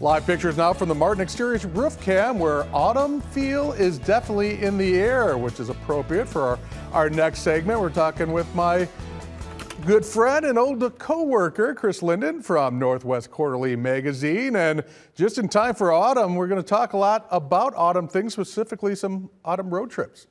Live pictures now from the Martin Exteriors roof cam, where autumn feel is definitely in the air, which is appropriate for our next segment. We're talking with my good friend and old co-worker, Chris Linden from Northwest Quarterly Magazine. And just in time for autumn, we're going to talk a lot about autumn things, specifically some autumn road trips.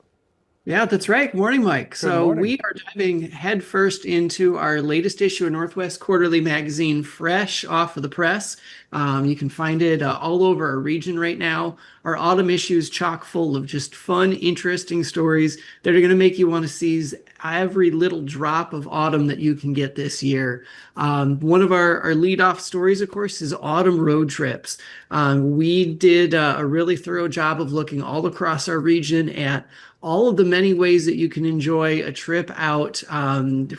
Yeah, that's right. Morning, Mike. Good morning. We are diving headfirst into our latest issue of Northwest Quarterly Magazine, fresh off of the press. You can find it all over our region right now. Our autumn issue is chock full of just fun, interesting stories that are going to make you want to seize every little drop of autumn that you can get this year. One of our lead-off stories, of course, is autumn road trips. We did a really thorough job of looking all across our region at all of the many ways that you can enjoy a trip out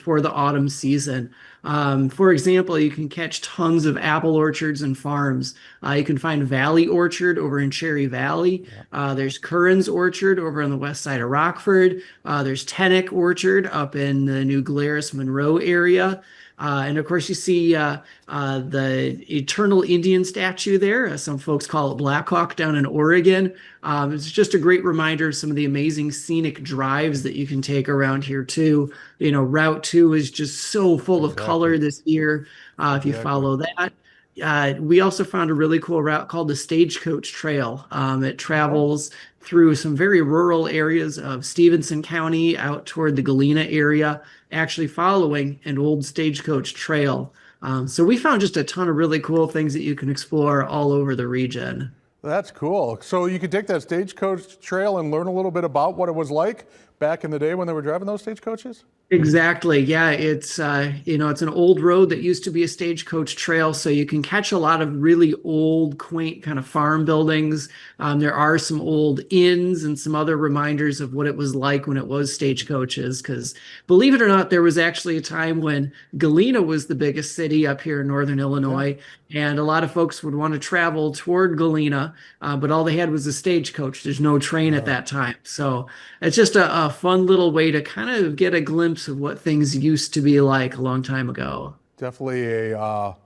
for the autumn season. For example, you can catch tons of apple orchards and farms. You can find Valley Orchard over in Cherry Valley. There's Curran's Orchard over on the west side of Rockford. There's Tennick Orchard up in the New Glarus Monroe area. And of course, you see the Eternal Indian statue there. Some folks call it Black Hawk down in Oregon. It's just a great reminder of some of the amazing scenic drives that you can take around here too. You know, Route 2 is just so full of color this year. If you follow that. We also found a really cool route called the Stagecoach Trail. It travels through some very rural areas of Stevenson County out toward the Galena area, actually following an old stagecoach trail. So we found just a ton of really cool things that you can explore all over the region. That's cool. So you could take that stagecoach trail and learn a little bit about what it was like back in the day when they were driving those stagecoaches? Exactly. Yeah, it's it's an old road that used to be a stagecoach trail, so you can catch a lot of really old, quaint kind of farm buildings. There are some old inns and some other reminders of what it was like when it was stagecoaches, because believe it or not, there was actually a time when Galena was the biggest city up here in northern Illinois, and a lot of folks would want to travel toward Galena, but all they had was a stagecoach. There's no train at that time. So it's just a fun little way to kind of get a glimpse of what things used to be like a long time ago. Definitely a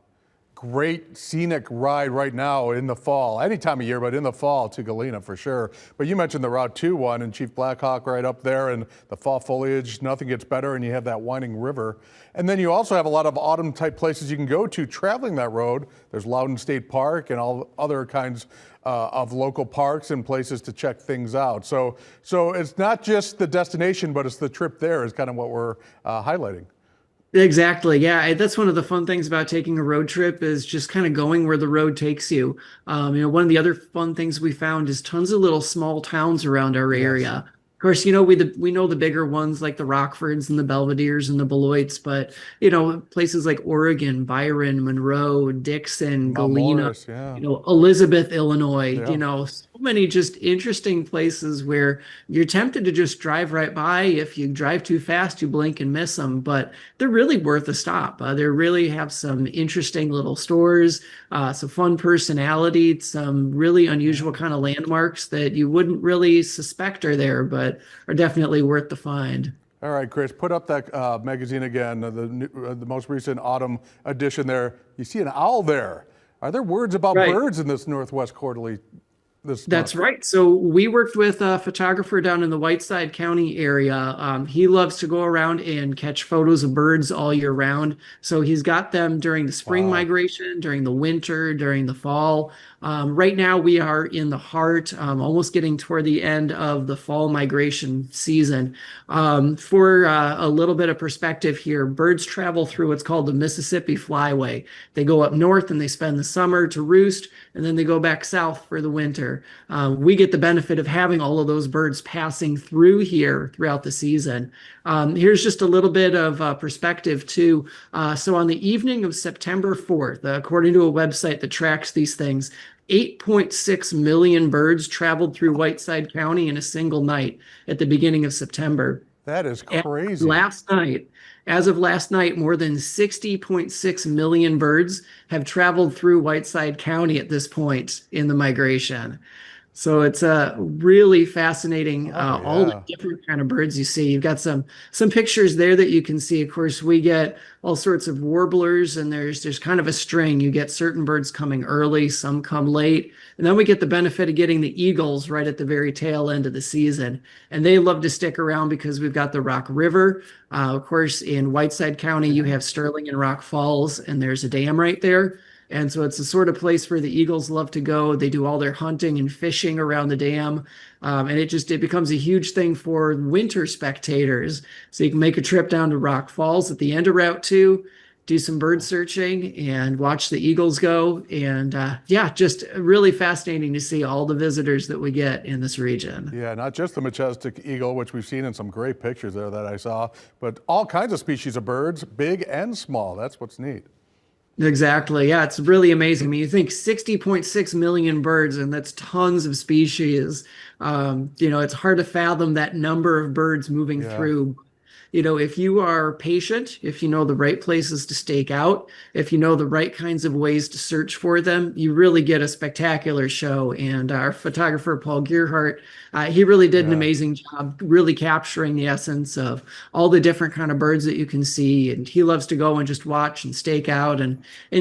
great scenic ride right now in the fall, any time of year, but in the fall to Galena for sure. But you mentioned the Route 2 one and Chief Black Hawk right up there, and the fall foliage, nothing gets better, and you have that winding river. And then you also have a lot of autumn type places you can go to traveling that road. There's Loudon State Park and all other kinds of local parks and places to check things out. So it's not just the destination, but it's the trip there is kind of what we're highlighting. Exactly. Yeah, that's one of the fun things about taking a road trip is just kind of going where the road takes you. One of the other fun things we found is tons of little small towns around our area. Of course, we know the bigger ones like the Rockfords and the Belvederes and the Beloits, but places like Oregon, Byron, Monroe, Dixon, Galena, Morris, Elizabeth, Illinois, so many just interesting places where you're tempted to just drive right by. If you drive too fast, you blink and miss them, but they're really worth a stop. They really have some interesting little stores, some fun personality, some really unusual kind of landmarks that you wouldn't really suspect are there, but are definitely worth the find. All right, Chris, put up that magazine again, the most recent autumn edition there. You see an owl there. Are there words about birds in this Northwest Quarterly? That's right. So we worked with a photographer down in the Whiteside County area. He loves to go around and catch photos of birds all year round. So he's got them during the spring migration, during the winter, during the fall. Right now we are in the heart, almost getting toward the end of the fall migration season. For a little bit of perspective here, birds travel through what's called the Mississippi Flyway. They go up north and they spend the summer to roost, and then they go back south for the winter. We get the benefit of having all of those birds passing through here throughout the season. Here's just a little bit of perspective too. So on the evening of September 4th, according to a website that tracks these things, 8.6 million birds traveled through Whiteside County in a single night at the beginning of September. That is crazy. As of last night, more than 60.6 million birds have traveled through Whiteside County at this point in the migration. So it's really fascinating, Oh, all the yeah. different kind of birds you see. You've got some pictures there that you can see. Of course, we get all sorts of warblers, and there's kind of a string. You get certain birds coming early, some come late, and then we get the benefit of getting the eagles right at the very tail end of the season. And they love to stick around because we've got the Rock River. Of course, in Whiteside County, you have Sterling and Rock Falls, and there's a dam right there. And so it's the sort of place where the eagles love to go. They do all their hunting and fishing around the dam. And it becomes a huge thing for winter spectators. So you can make a trip down to Rock Falls at the end of Route 2, do some bird searching and watch the eagles go. And yeah, just really fascinating to see all the visitors that we get in this region. Yeah, not just the majestic eagle, which we've seen in some great pictures there that I saw, but all kinds of species of birds, big and small. That's what's neat. Exactly. Yeah, it's really amazing. I mean, you think 60.6 million birds, and that's tons of species. It's hard to fathom that number of birds moving Yeah. through. If you are patient, if you know the right places to stake out, if you know the right kinds of ways to search for them, you really get a spectacular show. And our photographer, Paul Gearhart, he really did an Yeah. amazing job really capturing the essence of all the different kind of birds that you can see. And he loves to go and just watch and stake out and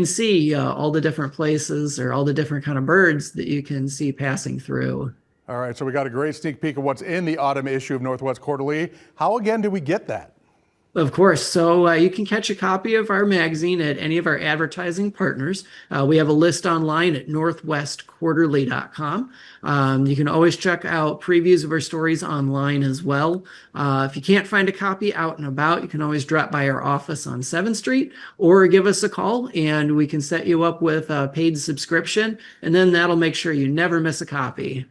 see all the different places or all the different kind of birds that you can see passing through. All right, so we got a great sneak peek of what's in the autumn issue of Northwest Quarterly. How again do we get that? Of course. So you can catch a copy of our magazine at any of our advertising partners. We have a list online at northwestquarterly.com. You can always check out previews of our stories online as well. If you can't find a copy out and about, you can always drop by our office on 7th Street or give us a call and we can set you up with a paid subscription. And then that'll make sure you never miss a copy.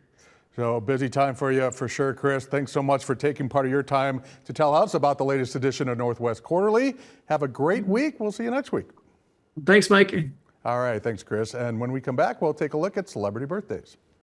So busy time for you for sure, Chris. Thanks so much for taking part of your time to tell us about the latest edition of Northwest Quarterly. Have a great week. We'll see you next week. Thanks, Mike. All right, thanks, Chris. And when we come back, we'll take a look at celebrity birthdays.